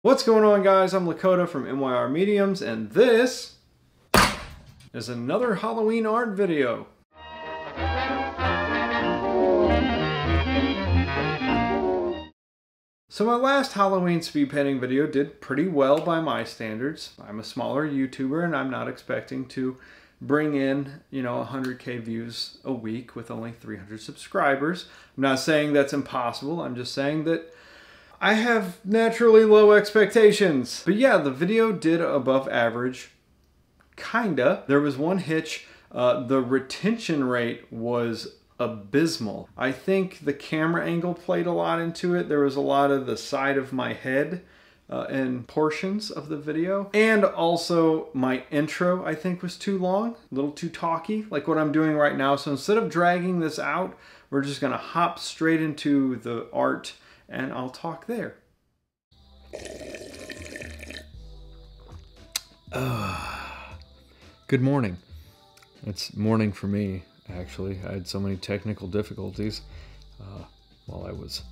What's going on, guys? I'm Lakota from Meyer Mediums, and this is another Halloween art video. So my last Halloween speed painting video did pretty well by my standards. I'm a smaller YouTuber and I'm not expecting to bring in, 100K views a week with only 300 subscribers. I'm not saying that's impossible. I'm just saying that I have naturally low expectations. But yeah, the video did above average, kinda. There was one hitch. The retention rate was abysmal. I think the camera angle played a lot into it. There was a lot of the side of my head in portions of the video. And also my intro, I think, was too long, a little too talky, like what I'm doing right now. So instead of dragging this out, we're just gonna hop straight into the art and I'll talk there. Good morning. It's morning for me, actually. I had so many technical difficulties while I was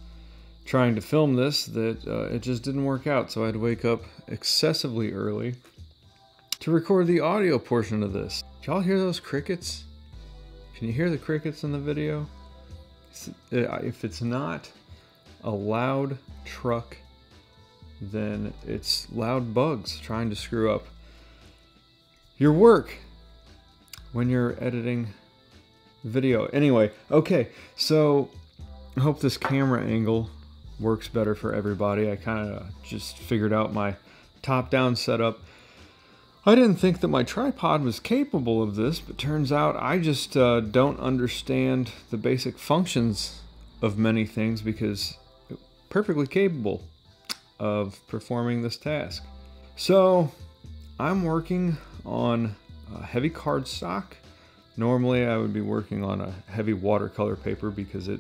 trying to film this that it just didn't work out, so I had to wake up excessively early to record the audio portion of this. Y'all hear those crickets? Can you hear the crickets in the video? If it's not a loud truck, then it's loud bugs trying to screw up your work when you're editing video. Anyway, okay, so I hope this camera angle works better for everybody. I kind of just figured out my top-down setup. I didn't think that my tripod was capable of this, but turns out I just don't understand the basic functions of many things because perfectly capable of performing this task. So I'm working on heavy cardstock. Normally I would be working on a heavy watercolor paper because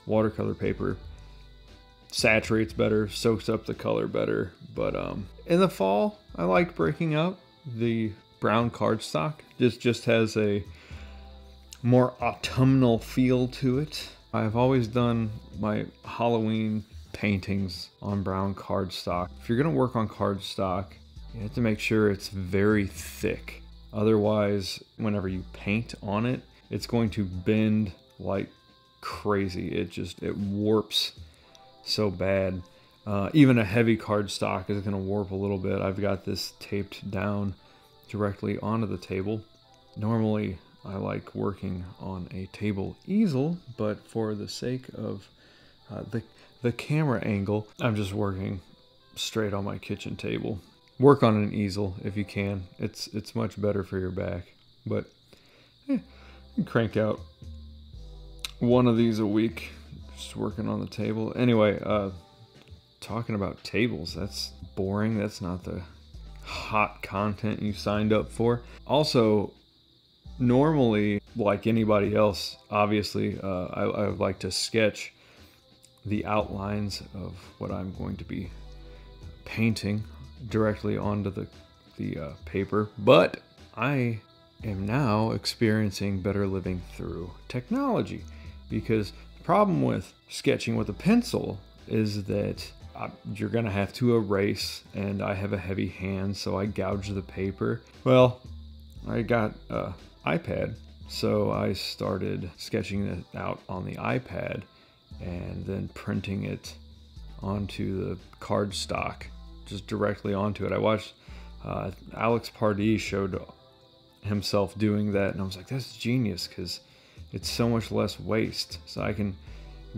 watercolor paper saturates better, soaks up the color better. But in the fall, I like breaking out the brown cardstock. Just has a more autumnal feel to it. I've always done my Halloween paintings on brown cardstock. If you're gonna work on cardstock, you have to make sure it's very thick. Otherwise, whenever you paint on it, it's going to bend like crazy. It warps so bad. Even a heavy cardstock is gonna warp a little bit. I've got this taped down directly onto the table. Normally, I like working on a table easel, but for the sake of the camera angle, I'm just working straight on my kitchen table. Work on an easel if you can. It's much better for your back. But you can crank out one of these a week, just working on the table. Anyway, talking about tables, that's boring. That's not the hot content you signed up for. Also, normally, like anybody else, obviously, I would like to sketch the outlines of what I'm going to be painting directly onto the paper, but I am now experiencing better living through technology, because the problem with sketching with a pencil is that you're gonna have to erase, and I have a heavy hand, so I gouge the paper. Well, I got an iPad, so I started sketching it out on the iPad and then printing it onto the cardstock, just directly onto it. I watched Alex Pardee showed himself doing that, and I was like, that's genius, because it's so much less waste. So I can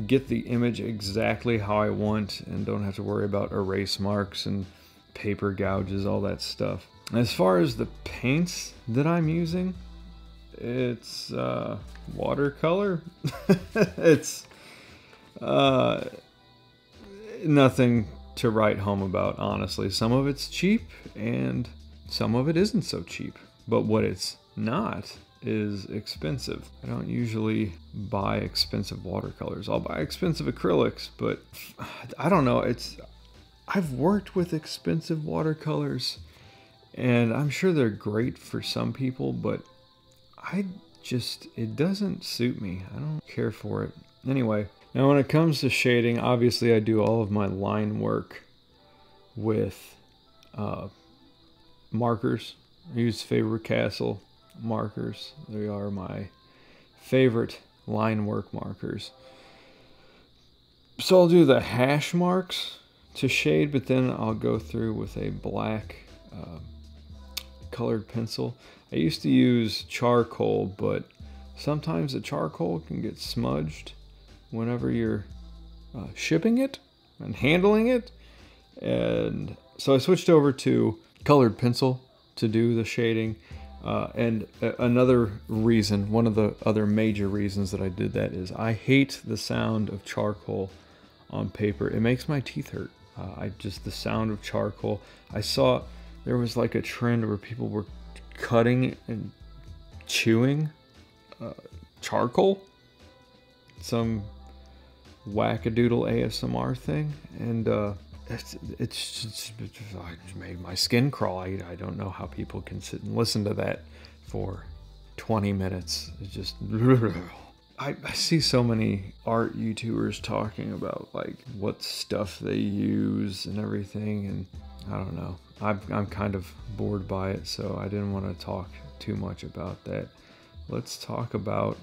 get the image exactly how I want and don't have to worry about erase marks and paper gouges, all that stuff. As far as the paints that I'm using, it's watercolor. It's nothing to write home about, honestly. Some of it's cheap and some of it isn't so cheap, but what it's not is expensive. I don't usually buy expensive watercolors. I'll buy expensive acrylics, but I don't know, I've worked with expensive watercolors and I'm sure they're great for some people, but it doesn't suit me. I don't care for it. Anyway, now when it comes to shading, obviously I do all of my line work with markers. I use Faber-Castell markers. They are my favorite line work markers. So I'll do the hash marks to shade, but then I'll go through with a black colored pencil. I used to use charcoal, but sometimes the charcoal can get smudged whenever you're shipping it and handling it. And so I switched over to colored pencil to do the shading. And another reason, one of the other major reasons that I did that is I hate the sound of charcoal on paper. It makes my teeth hurt. The sound of charcoal. I saw there was like a trend where people were cutting and chewing charcoal. Some wackadoodle ASMR thing. And it's just made my skin crawl. I don't know how people can sit and listen to that for 20 minutes. It's just... I see so many art YouTubers talking about like what stuff they use and everything, and I don't know. I'm kind of bored by it, so I didn't want to talk too much about that. Let's talk about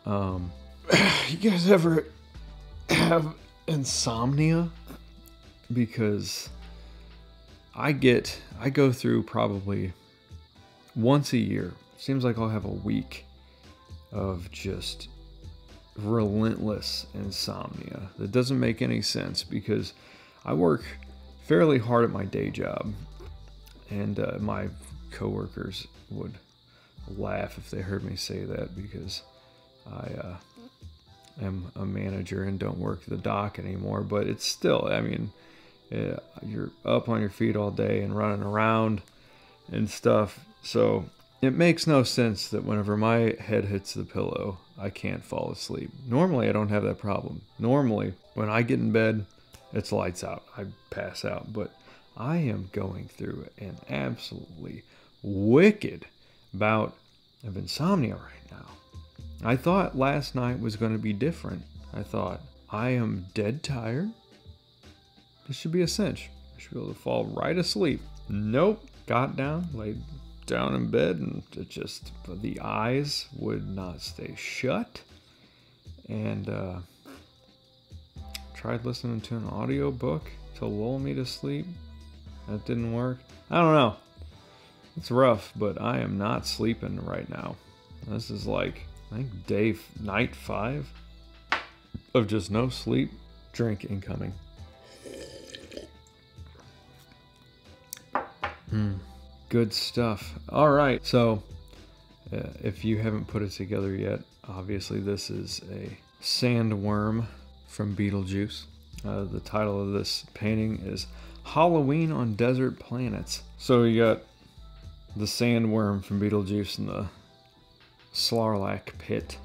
you guys ever have insomnia? Because I go through probably once a year. Seems like I'll have a week of just relentless insomnia that doesn't make any sense, because I work fairly hard at my day job, and my coworkers would laugh if they heard me say that, because I am a manager and don't work the dock anymore. But it's still, I mean, you're up on your feet all day and running around and stuff, so it makes no sense that whenever my head hits the pillow, I can't fall asleep. Normally, I don't have that problem. Normally, when I get in bed, it's lights out. I pass out. But I am going through an absolutely wicked bout of insomnia right now. I thought last night was going to be different. I thought, I am dead tired. This should be a cinch. I should be able to fall right asleep. Nope. Got down, laid down in bed, and it just, the eyes would not stay shut. And tried listening to an audio book to lull me to sleep. That didn't work. I don't know. It's rough, but I am not sleeping right now. This is like, I think night 5 of just no sleep. Drink incoming. Good stuff. All right, so if you haven't put it together yet, obviously this is a sandworm from Beetlejuice. The title of this painting is Halloween on Desert Planets. So you got the sandworm from Beetlejuice and the Sarlacc pit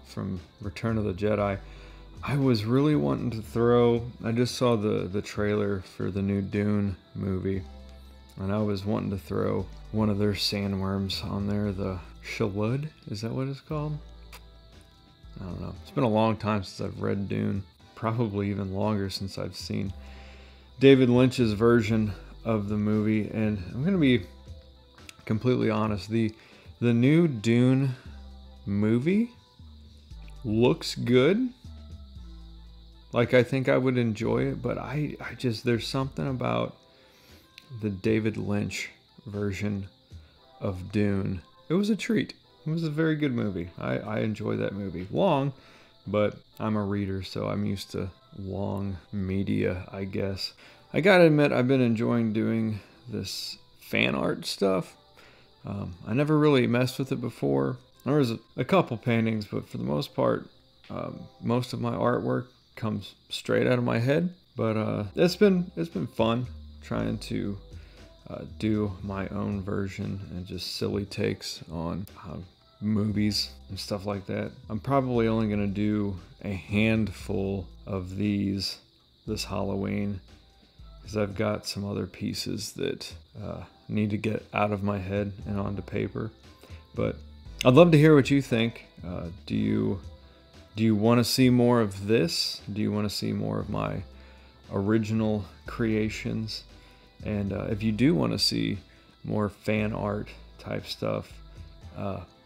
from Return of the Jedi. I was really wanting to throw, I just saw the trailer for the new Dune movie, and I was wanting to throw one of their sandworms on there, the Shalud, is that what it's called? I don't know. It's been a long time since I've read Dune. Probably even longer since I've seen David Lynch's version of the movie. And I'm going to be completely honest. The new Dune movie looks good. Like, I think I would enjoy it. But I just, there's something about the David Lynch version of Dune. It was a treat. It was a very good movie. I enjoy that movie. Long, but I'm a reader, so I'm used to long media, I guess. I gotta admit, I've been enjoying doing this fan art stuff. I never really messed with it before. There was a couple paintings, but for the most part, most of my artwork comes straight out of my head. But it's been fun trying to do my own version and just silly takes on movies and stuff like that. I'm probably only going to do a handful of these this Halloween, because I've got some other pieces that need to get out of my head and onto paper. But I'd love to hear what you think. Do you want to see more of this? Do you want to see more of my original creations? And if you do want to see more fan art type stuff,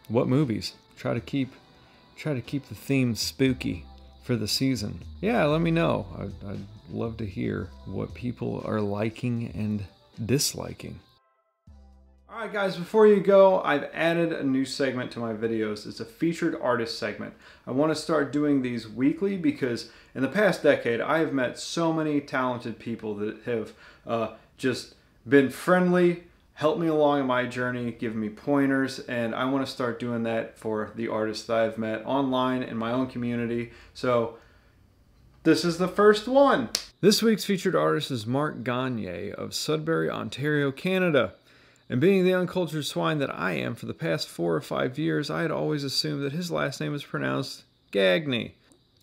what movies? Try to keep the theme spooky for the season. Yeah, let me know. I'd love to hear what people are liking and disliking. Alright guys, before you go, I've added a new segment to my videos. It's a featured artist segment. I want to start doing these weekly because in the past decade I have met so many talented people that have just been friendly, helped me along in my journey, given me pointers, and I want to start doing that for the artists that I've met online in my own community. So this is the first one. This week's featured artist is Mark Gagne of Sudbury, Ontario, Canada. And being the uncultured swine that I am, for the past 4 or 5 years, I had always assumed that his last name was pronounced Gagne.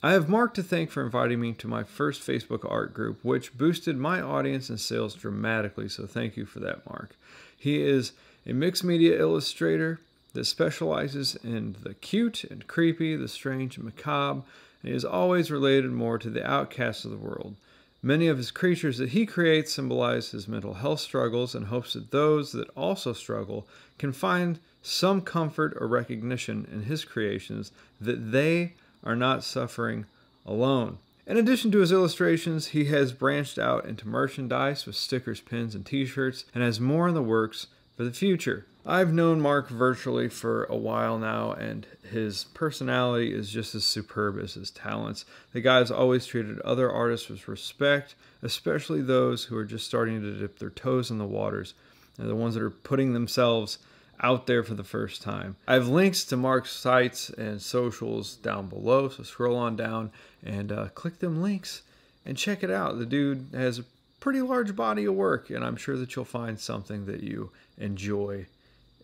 I have Mark to thank for inviting me to my first Facebook art group, which boosted my audience and sales dramatically, so thank you for that, Mark. He is a mixed media illustrator that specializes in the cute and creepy, the strange and macabre, and he is always related more to the outcasts of the world. Many of his creatures that he creates symbolize his mental health struggles and hopes that those that also struggle can find some comfort or recognition in his creations, that they are not suffering alone. In addition to his illustrations, he has branched out into merchandise with stickers, pins, and t-shirts, and has more in the works for the future. I've known Mark virtually for a while now, and his personality is just as superb as his talents. The guy's always treated other artists with respect, especially those who are just starting to dip their toes in the waters, and the ones that are putting themselves out there for the first time. I have links to Mark's sites and socials down below, so scroll on down and click them links and check it out. The dude has a pretty large body of work, and I'm sure that you'll find something that you enjoy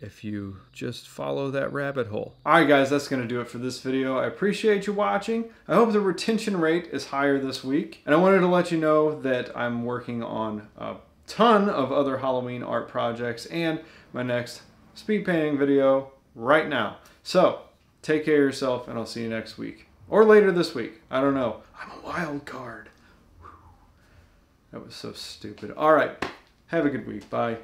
if you just follow that rabbit hole. Alright guys, that's going to do it for this video. I appreciate you watching. I hope the retention rate is higher this week. And I wanted to let you know that I'm working on a ton of other Halloween art projects and my next speed painting video right now. So, take care of yourself and I'll see you next week. Or later this week. I don't know. I'm a wild card. Whew. That was so stupid. Alright, have a good week. Bye.